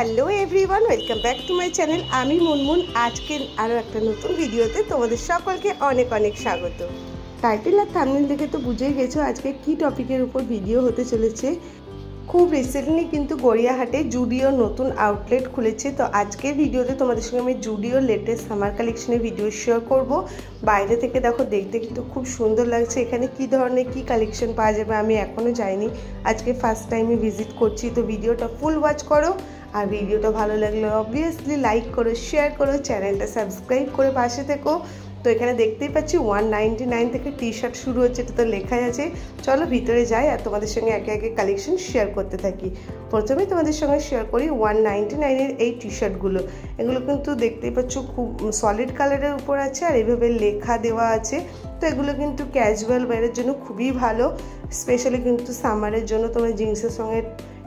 Hello everyone, welcome back to my channel. আমি মুনমুন। আজকে আরও একটা নতুন ভিডিওতে তোমাদের সকলকে অনেক অনেক স্বাগত। টাইটেল আর থাম্বনেল দেখে তো বুঝেই গেছো আজকে কি টপিকের উপর ভিডিও হতে চলেছে। খুব রিসেন্টলি কিন্তু গড়িয়াহাটে জুডিওর নতুন আউটলেট খুলেছে। তো আজকের ভিডিওতে তোমাদের সঙ্গে আমি জুডিওর লেটেস্ট সামার কালেকশনের ভিডিও শেয়ার করব। বাইরে থেকে দেখো, দেখতে কিন্তু খুব সুন্দর লাগছে। এখানে কি ধরনের কি কালেকশন পাওয়া যাবে আমি এখনও যাইনি, আজকে ফার্স্ট টাইমে ভিজিট করছি। তো ভিডিওটা ফুল ওয়াচ করো, আর ভিডিওটা ভালো লাগলে অবভিয়াসলি লাইক করো, শেয়ার করো, চ্যানেলটা সাবস্ক্রাইব করে পাশে থেকো। তো এখানে দেখতেই পাচ্ছি 199 থেকে টি শার্ট শুরু হচ্ছে, এটা তো লেখাই আছে। চলো ভিতরে যাই আর তোমাদের সঙ্গে একে একে কালেকশন শেয়ার করতে থাকি। প্রথমেই তোমাদের সঙ্গে শেয়ার করি 199-এর এই টি শার্টগুলো। এগুলো কিন্তু দেখতেই পাচ্ছ খুব সলিড কালারের উপর আছে, আর এইভাবে লেখা দেওয়া আছে। তো এগুলো কিন্তু ক্যাজুয়াল ওয়্যারের জন্য খুবই ভালো, স্পেশালি কিন্তু সামারের জন্য তোমরা জিন্সের সঙ্গে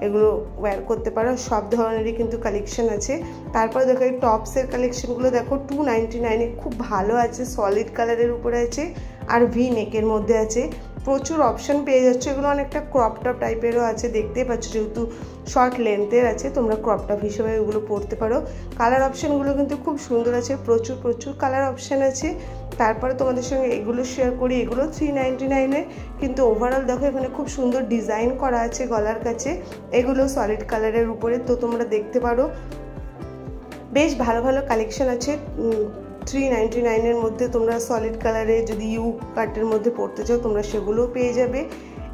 এগুলো ওয়্যার করতে পারো। সব ধরনেরই কিন্তু কালেকশন আছে। তারপরে দেখো এই টপসের কালেকশনগুলো দেখো 299-এ খুব ভালো আছে, সলিড কালারের উপরে আছে আর ভি নেকের মধ্যে আছে। প্রচুর অপশান পেয়ে যাচ্ছে। এগুলো অনেকটা ক্রপ টপ টাইপেরও আছে, দেখতেই পাচ্ছ, যেহেতু শর্ট লেন্থের আছে তোমরা ক্রপ টপ হিসেবে এগুলো পরতে পারো। কালার অপশানগুলো কিন্তু খুব সুন্দর আছে, প্রচুর কালার অপশান আছে। তারপরে তোমাদের সঙ্গে এগুলো শেয়ার করি, এগুলো 399-এ, কিন্তু ওভারঅল দেখো এখানে খুব সুন্দর ডিজাইন করা আছে গলার কাছে। এগুলো সলিড কালারের উপরে, তো তোমরা দেখতে পারো বেশ ভালো ভালো কালেকশন আছে। 399-এর মধ্যে তোমরা সলিড কালারে যদি ইউ কাটের মধ্যে পড়তে চাও তোমরা সেগুলোও পেয়ে যাবে।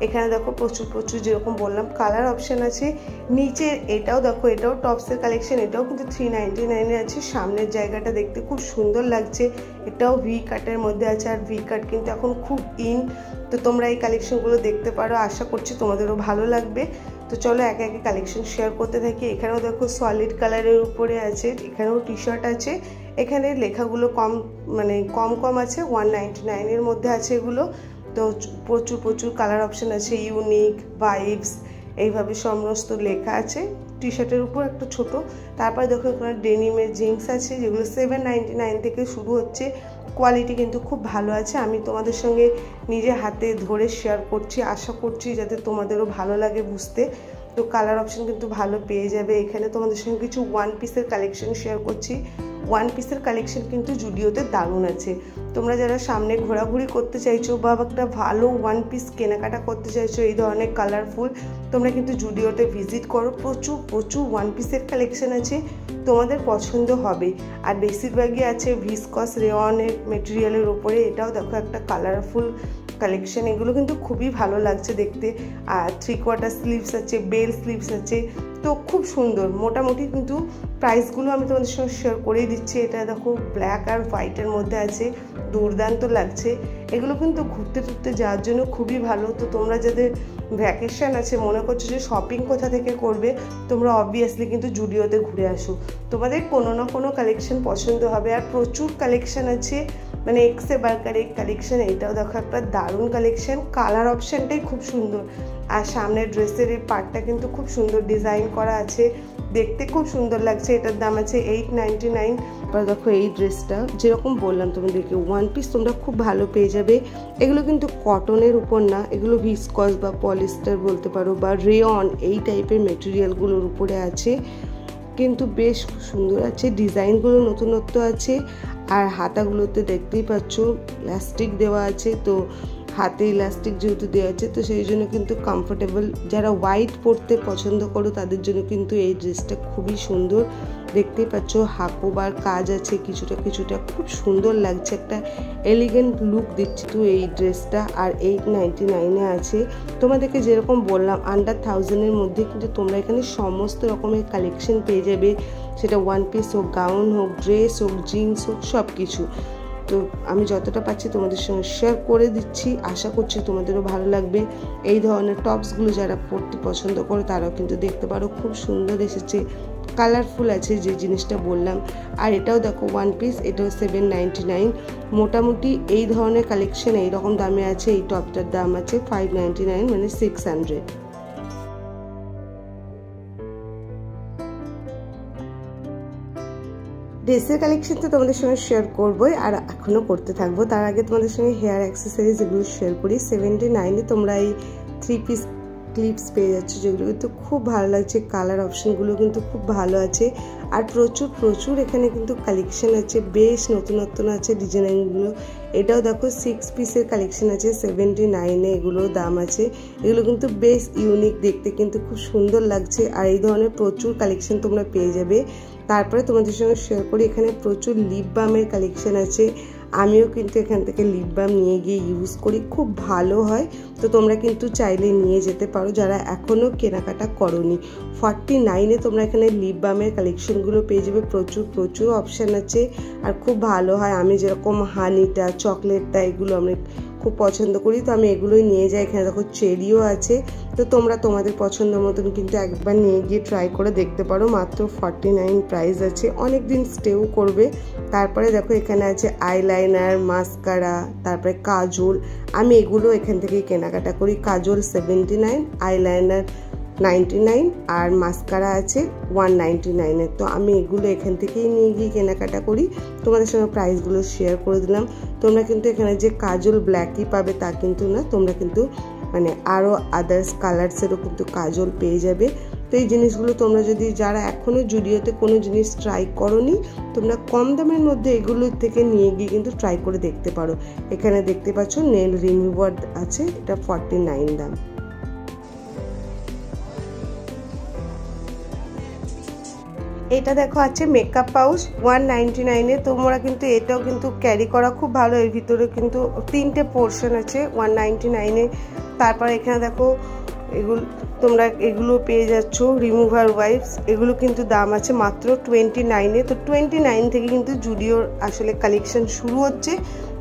এখানে দেখো প্রচুর যেরকম বললাম কালার অপশান আছে। নিচে এটাও দেখো, এটাও টপসের কালেকশন, এটাও কিন্তু 399-এ আছে। সামনের জায়গাটা দেখতে খুব সুন্দর লাগছে। এটাও ভি কাটের মধ্যে আছে, আর ভি কাট কিন্তু এখন খুব ইন। তো তোমরা এই কালেকশনগুলো দেখতে পারো, আশা করছি তোমাদেরও ভালো লাগবে। তো চলো একে একে কালেকশন শেয়ার করতে থাকি। এখানেও দেখো সলিড কালারের উপরে আছে, এখানেও টি শার্ট আছে। এখানে লেখাগুলো কম আছে, 199-এর মধ্যে আছে এগুলো। তো প্রচুর কালার অপশান আছে, ইউনিক, ভাইবস, এইভাবে সমস্ত লেখা আছে টি শার্টের উপর একটা ছোট। তারপরে দেখো এখানে ডেনিমের জিন্স আছে, যেগুলো 799 থেকে শুরু হচ্ছে। কোয়ালিটি কিন্তু খুব ভালো আছে। আমি তোমাদের সঙ্গে নিজে হাতে ধরে শেয়ার করছি, আশা করছি যাতে তোমাদেরও ভালো লাগে বুঝতে। তো কালার অপশান কিন্তু ভালো পেয়ে যাবে। এখানে তোমাদের সঙ্গে কিছু ওয়ান পিসের কালেকশন শেয়ার করছি। ওয়ান পিসের কালেকশন কিন্তু জুডিওতে দারুণ আছে। তোমরা যারা সামনে ঘোরাঘুরি করতে চাইছো বা একটা ভালো ওয়ান পিস কেনাকাটা করতে চাইছো এই ধরনের কালারফুল, তোমরা কিন্তু জুডিওতে ভিজিট করো। প্রচুর ওয়ান পিসের কালেকশন আছে, তোমাদের পছন্দ হবে। আর বেশিরভাগই আছে ভিসকস রেওয়ানের মেটেরিয়ালের উপরে। এটাও দেখো একটা কালারফুল কালেকশন, এগুলো কিন্তু খুবই ভালো লাগছে দেখতে। আর 3/4 স্লিভস আছে, বেল স্লিভস আছে, তো খুব সুন্দর। মোটামুটি কিন্তু প্রাইসগুলো আমি তোমাদের সঙ্গে শেয়ার করেই দিচ্ছি। এটা দেখো ব্ল্যাক আর হোয়াইটের মধ্যে আছে, দুর্দান্ত লাগছে। এগুলো কিন্তু ঘুরতে যাওয়ার জন্য খুবই ভালো। তো তোমরা যাদের ভ্যাকেশন আছে, মনে করছো যে শপিং কোথা থেকে করবে, তোমরা অবভিয়াসলি কিন্তু জুডিওতে ঘুরে আসো, তোমাদের কোনো না কোনো কালেকশন পছন্দ হবে। আর প্রচুর কালেকশন আছে, এক্সে বার্কার এক কালেকশন। এটাও দেখো একটা দারুণ কালেকশন, কালার অপশানটাই খুব সুন্দর। আর সামনের ড্রেসের এই পার্টটা কিন্তু খুব সুন্দর ডিজাইন করা আছে, দেখতে খুব সুন্দর লাগছে। এটার দাম আছে 899। এবার দেখো এই ড্রেসটা যেরকম বললাম তোমাদেরকে, ওয়ান পিস তোমরা খুব ভালো পেয়ে যাবে। এগুলো কিন্তু কটনের উপর না, এগুলো ভিসকস বা পলিস্টার বলতে পারো, বা রেয়ন, এই টাইপের মেটেরিয়ালগুলোর উপরে আছে। কিন্তু বেশ সুন্দর আছে, ডিজাইনগুলো নতুনত্ব আছে। আর হাতাগুলোতে দেখতেই পাচ্ছ ইলাস্টিক দেওয়া আছে। তো হাতে ইলাস্টিক যেহেতু দেওয়া আছে, তো সেই জন্য কিন্তু কমফোর্টেবল। যারা হোয়াইট পরতে পছন্দ করো তাদের জন্য কিন্তু এই ড্রেসটা খুবই সুন্দর। দেখতেই পাচ্ছ হাকোবার কাজ আছে কিছুটা, খুব সুন্দর লাগছে, একটা এলিগেন্ট লুক দিচ্ছে তো এই ড্রেসটা। আর 899-এ আছে। তোমাদেরকে যেরকম বললাম আন্ডার 1000-এর মধ্যে কিন্তু তোমরা এখানে সমস্ত রকমের কালেকশন পেয়ে যাবে, সেটা ওয়ান পিস হোক, গাউন হোক, ড্রেস হোক, জিন্স হোক, সব কিছু। তো আমি যতটা পাচ্ছি তোমাদের সঙ্গে শেয়ার করে দিচ্ছি, আশা করছি তোমাদেরও ভালো লাগবে। এই ধরনের টপসগুলো যারা পরতে পছন্দ করো তারাও কিন্তু দেখতে পারো, খুব সুন্দর এসেছে, কালারফুল আছে যে জিনিসটা বললাম। আর এটাও দেখো ওয়ান পিস, এটাও 799। মোটামুটি এই ধরনের কালেকশন এইরকম দামে আছে। এই টপটার দাম আছে 599, 600। ড্রেসের কালেকশন তো তোমাদের সঙ্গে শেয়ার করবোই, আর এখনও করতে থাকবো। তার আগে তোমাদের সঙ্গে হেয়ার অ্যাক্সেসরিজ এগুলো শেয়ার করি। 79-এ তোমরা এই 3 পিস ক্লিপস পেয়ে যাচ্ছ, যেগুলো কিন্তু খুব ভালো লাগছে। কালার অপশানগুলো কিন্তু খুব ভালো আছে, আর প্রচুর এখানে কিন্তু কালেকশন আছে, বেশ নতুন আছে ডিজাইনগুলো। এটাও দেখো 6 পিসের কালেকশন আছে 79-এ, এগুলোর দাম আছে। এগুলো কিন্তু বেশ ইউনিক, দেখতে কিন্তু খুব সুন্দর লাগছে, আর এই ধরনের প্রচুর কালেকশন তোমরা পেয়ে যাবে। তারপরে তোমাদের সঙ্গে শেয়ার করি, এখানে প্রচুর লিপ বামের কালেকশন আছে। আমিও কিন্তু এখান থেকে লিপ বাম নিয়ে গিয়ে ইউজ করি, খুব ভালো হয়। তো তোমরা কিন্তু চাইলে নিয়ে যেতে পারো যারা এখনও কেনাকাটা করোনি। 49-এ তোমরা এখানে লিপ বামের কালেকশনগুলো পেয়ে যাবে, প্রচুর অপশান আছে, আর খুব ভালো হয়। আমি যেরকম হানিটা, চকলেটটা, এগুলো আমি খুব পছন্দ করি, তো আমি এগুলোই নিয়ে যাই। এখানে দেখো চেরিও আছে, তো তোমরা তোমাদের পছন্দ মতন কিন্তু একবার নিয়ে গিয়ে ট্রাই করে দেখতে পারো। মাত্র 49 প্রাইস আছে, অনেক দিন স্টেও করবে। তারপরে দেখো এখানে আছে আইলাইনার, মাস্কারা, তারপরে কাজল। আমি এগুলো এখান থেকেই কেনাকাটা করি। কাজল 79, আইলাইনার 99, আর মাস্কারা আছে 199-এর। তো আমি এগুলো এখান থেকেই নিয়ে গিয়ে কেনাকাটা করি। তোমাদের সঙ্গে প্রাইসগুলো শেয়ার করে দিলাম। তোমরা কিন্তু এখানে যে কাজল ব্ল্যাকই পাবে তা কিন্তু না, তোমরা কিন্তু মানে আরও আদার্স কালার্সেরও কিন্তু কাজল পেয়ে যাবে। তো এই জিনিসগুলো তোমরা যদি যারা এখনও জুডিওতে কোনো জিনিস ট্রাই করোনি, তোমরা কম দামের মধ্যে এগুলোর থেকে নিয়ে গিয়ে কিন্তু ট্রাই করে দেখতে পারো। এখানে দেখতে পাচ্ছ নেল রিমুভার আছে, এটা 49 দাম। এটা দেখো আছে মেকআপ পাউচ 199-এ। তোমরা কিন্তু এটাও কিন্তু ক্যারি করা খুব ভালো। এর ভিতরে কিন্তু 3টে পোর্শন আছে 199-এ। তারপর এখানে দেখো তোমরা এগুলো পেয়ে যাচ্ছ রিমুভার ওয়াইপস। এগুলো কিন্তু দাম আছে মাত্র 29-এ। তো 29 থেকে কিন্তু জুডিওর আসলে কালেকশন শুরু হচ্ছে।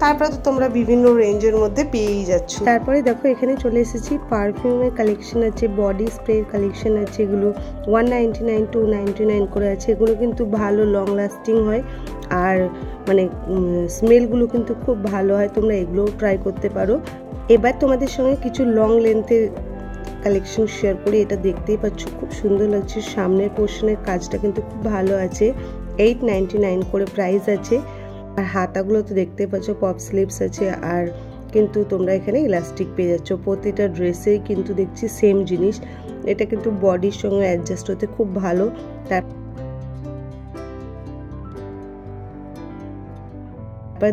তারপরে তো তোমরা বিভিন্ন রেঞ্জের মধ্যে পেয়েই যাচ্ছ। তারপরে দেখো এখানে চলে এসেছি পারফিউমের কালেকশন আছে, বডি স্প্রের কালেকশন আছে। এগুলো 199, 299 করে আছে। এগুলো কিন্তু ভালো লং লাস্টিং হয়, আর মানে স্মেলগুলো কিন্তু খুব ভালো হয়। তোমরা এগুলোও ট্রাই করতে পারো। এবার তোমাদের সঙ্গে কিছু লং লেন্থের কালেকশন শেয়ার করি। এটা দেখতেই পাচ্ছ খুব সুন্দর লাগছে, সামনের পোর্শনের কাজটা কিন্তু খুব ভালো আছে। 899 করে প্রাইস আছে। আর হাতাগুলো তো দেখতেই পাচ্ছ পপ স্লিভস আছে, আর কিন্তু তোমরা এখানে ইলাস্টিক পেয়ে যাচ্ছ। প্রতিটা ড্রেসেই কিন্তু দেখছি সেম জিনিস। এটা কিন্তু বডির সঙ্গে অ্যাডজাস্ট হতে খুব ভালো। তারপরে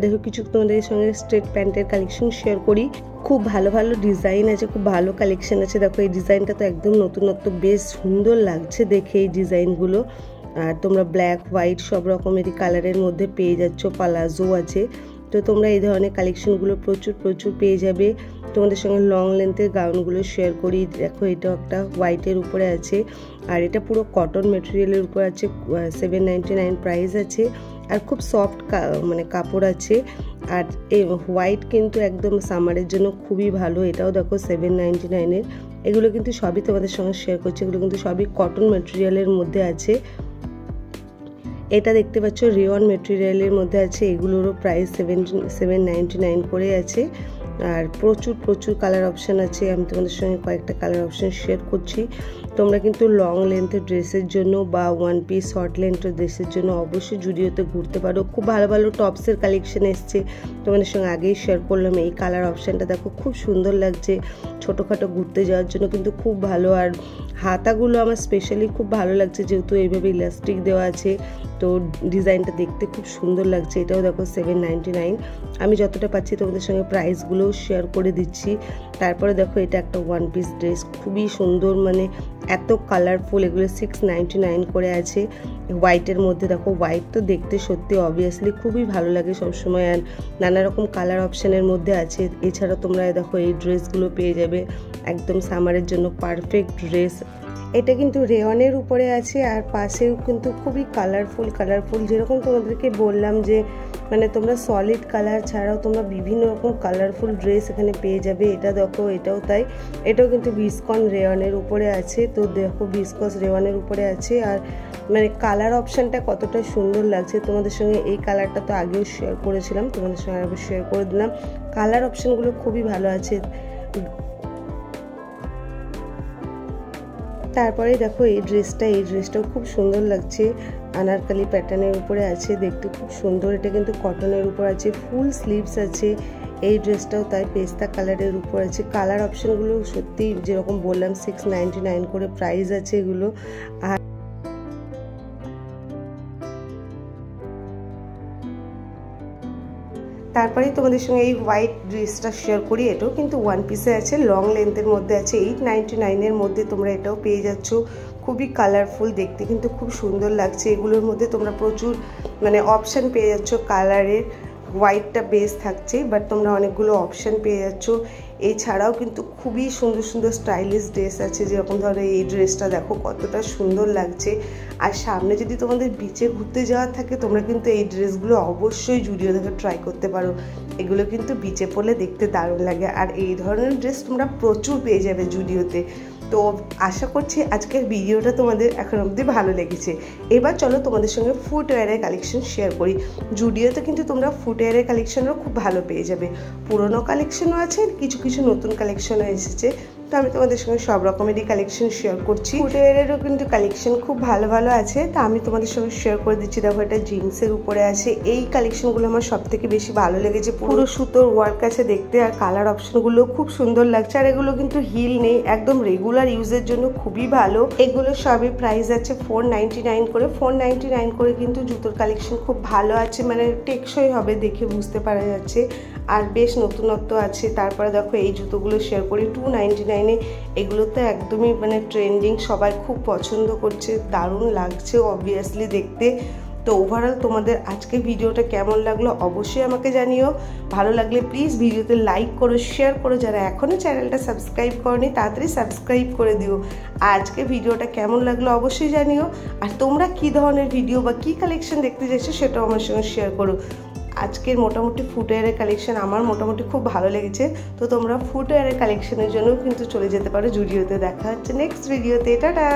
দেখো কিছু তোমাদের সঙ্গে স্ট্রেট প্যান্টের কালেকশন শেয়ার করি। খুব ভালো ডিজাইন আছে, খুব ভালো কালেকশন আছে। দেখো এই ডিজাইনটা তো একদম নতুনত্ব, বেশ সুন্দর লাগছে দেখে এই ডিজাইনগুলো। আর তোমরা ব্ল্যাক, হোয়াইট সব রকমেরই কালারের মধ্যে পেয়ে যাচ্ছ। পালাজো আছে। তো তোমরা এই ধরনের কালেকশনগুলো প্রচুর পেয়ে যাবে। তোমাদের সঙ্গে লং লেন্থের গাউনগুলো শেয়ার করি। দেখো এটা একটা হোয়াইটের উপরে আছে, আর এটা পুরো কটন মেটেরিয়ালের উপর আছে। 799 প্রাইস আছে, আর খুব সফট মানে কাপড় আছে। আর এই হোয়াইট কিন্তু একদম সামারের জন্য খুবই ভালো। এটাও দেখো 799-এর। এগুলো কিন্তু সবই তোমাদের সঙ্গে শেয়ার করছি। এগুলো কিন্তু সবই কটন মেটেরিয়ালের মধ্যে আছে। এটা দেখতে পাচ্ছ রেয়ন মেটেরিয়ালের মধ্যে আছে। এগুলোরও প্রাইস 799 করে আছে। আর প্রচুর কালার অপশান আছে। আমি তোমাদের সঙ্গে কয়েকটা কালার অপশান শেয়ার করছি। তোমরা কিন্তু লং লেন্থের ড্রেসের জন্য বা ওয়ান পিস শর্ট লেন্থের ড্রেসের জন্য অবশ্যই জুডিওতে ঘুরতে পারো। খুব ভালো টপসের কালেকশন এসছে, তোমাদের সঙ্গে আগেই শেয়ার করলাম। এই কালার অপশানটা দেখো খুব সুন্দর লাগছে, ছোটোখাটো ঘুরতে যাওয়ার জন্য কিন্তু খুব ভালো। আর হাতাগুলো আমার স্পেশালি খুব ভালো লাগছে, যেহেতু এইভাবে ইলাস্টিক দেওয়া আছে, তো ডিজাইনটা দেখতে খুব সুন্দর লাগছে। এটাও দেখো 799। আমি যতটা পাচ্ছি তোমাদের সঙ্গে প্রাইসগুলোও শেয়ার করে দিচ্ছি। তারপরে দেখো এটা একটা ওয়ান পিস ড্রেস, খুবই সুন্দর, মানে এত কালারফুল। এগুলো 699 করে আছে হোয়াইটের মধ্যে। দেখো হোয়াইট তো দেখতে সত্যি অবভিয়াসলি খুবই ভালো লাগে সবসময়, আর নানা রকম কালার অপশানের মধ্যে আছে। এছাড়া তোমরা দেখো এই ড্রেসগুলো পেয়ে যাবে, একদম সামারের জন্য পারফেক্ট ড্রেস। এটা কিন্তু রেয়নের উপরে আছে, আর পাশেও কিন্তু খুবই কালারফুল যেরকম তোমাদেরকে বললাম যে মানে তোমরা সলিড কালার ছাড়াও তোমরা বিভিন্ন রকম কালারফুল ড্রেস এখানে পেয়ে যাবে। এটা দেখো এটাও তাই, এটাও কিন্তু ভিসকন রেয়নের উপরে আছে। তো দেখো ভিসকস রেয়নের উপরে আছে, আর মানে কালার অপশানটা কতটা সুন্দর লাগছে। তোমাদের সঙ্গে এই কালারটা তো আগেও শেয়ার করেছিলাম, তোমাদের সঙ্গে আবার শেয়ার করে দিলাম। কালার অপশানগুলো খুবই ভালো আছে। তারপরে দেখো এই ড্রেসটাও খুব সুন্দর লাগছে, আনারকলি প্যাটার্নের উপরে আছে, দেখতে খুব সুন্দর। এটা কিন্তু কটনের উপর আছে, ফুল স্লিভস আছে। এই ড্রেসটাও তাই পেস্তা কালারের উপর আছে। কালার অপশনগুলো সত্যি যেরকম বললাম 699 করে প্রাইস আছে এগুলো। আর তারপরে তোমাদের সঙ্গে এই হোয়াইট ড্রেসটা শেয়ার করি। এটাও কিন্তু ওয়ান পিসে আছে, লং লেন্থের মধ্যে আছে, 899 মধ্যে তোমরা এটাও পেয়ে যাচ্ছ। খুবই কালারফুল, দেখতে কিন্তু খুব সুন্দর লাগছে। এগুলোর মধ্যে তোমরা প্রচুর মানে অপশান পেয়ে যাচ্ছ কালারের। হোয়াইটটা বেস থাকছে, বাট তোমরা অনেকগুলো অপশান পেয়ে যাচ্ছ। এছাড়াও কিন্তু খুবই সুন্দর সুন্দর স্টাইলিশ ড্রেস আছে, যেরকম ধরো এই ড্রেসটা দেখো কতটা সুন্দর লাগছে। আর সামনে যদি তোমাদের বিচে ঘুরতে যাওয়ার থাকে, তোমরা কিন্তু এই ড্রেসগুলো অবশ্যই জুডিও থেকে ট্রাই করতে পারো। এগুলো কিন্তু বিচে পরলে দেখতে দারুণ লাগে। আর এই ধরনের ড্রেস তোমরা প্রচুর পেয়ে যাবে জুডিওতে। তো আশা করছি আজকের ভিডিওটা তোমাদের এখন অবধি ভালো লেগেছে। এবার চলো তোমাদের সঙ্গে ফুটওয়্যারের কালেকশন শেয়ার করি। জুডিওতে কিন্তু তোমরা ফুটওয়্যারের কালেকশনও খুব ভালো পেয়ে যাবে। পুরনো কালেকশনও আছে, কিছু কিছু নতুন কালেকশনও এসেছে। তো আমি তোমাদের সঙ্গে সব রকমেরই কালেকশন শেয়ার করছি। ফুটওয়্যারেরও কিন্তু কালেকশন খুব ভালো ভালো আছে, তা আমি তোমাদের সঙ্গে শেয়ার করে দিচ্ছি। দেখো এটা জিন্সের উপরে আছে। এই কালেকশনগুলো আমার সব থেকে বেশি ভালো লেগেছে। পুরো সুতোর ওয়ার্ক আছে দেখতে, আর কালার অপশনগুলো খুব সুন্দর লাগছে। আর এগুলো কিন্তু হিল নেই, একদম রেগুলার ইউজের জন্য খুবই ভালো। এগুলো সবই প্রাইস আছে 499 করে। 499 করে কিন্তু জুতোর কালেকশন খুব ভালো আছে, মানে টেকসই হবে দেখে বুঝতে পারা যাচ্ছে। আর বেশ নতুনত্ব আছে। তারপরে দেখো এই জুতোগুলো শেয়ার করি 299-এ। এগুলো তো একদমই মানে ট্রেন্ডিং, সবাই খুব পছন্দ করছে, দারুণ লাগছে অবভিয়াসলি দেখতে। তো ওভারঅল তোমাদের আজকের ভিডিওটা কেমন লাগলো অবশ্যই আমাকে জানিও। ভালো লাগলে প্লিজ ভিডিওতে লাইক করো, শেয়ার করো। যারা এখনও চ্যানেলটা সাবস্ক্রাইব করনি তাড়াতাড়ি সাবস্ক্রাইব করে দিও। আজকে ভিডিওটা কেমন লাগলো অবশ্যই জানিও। আর তোমরা কী ধরনের ভিডিও বা কী কালেকশন দেখতে চাইছো সেটাও আমার সঙ্গে শেয়ার করো। আজকের মোটামুটি ফুটওয়্যারের কালেকশন আমার মোটামুটি খুব ভালো লেগেছে। তো তোমরা ফুটওয়্যারের কালেকশনের জন্যও কিন্তু চলে যেতে পারো জুডিওতে। দেখা হচ্ছে নেক্সট ভিডিওতে। টাটা।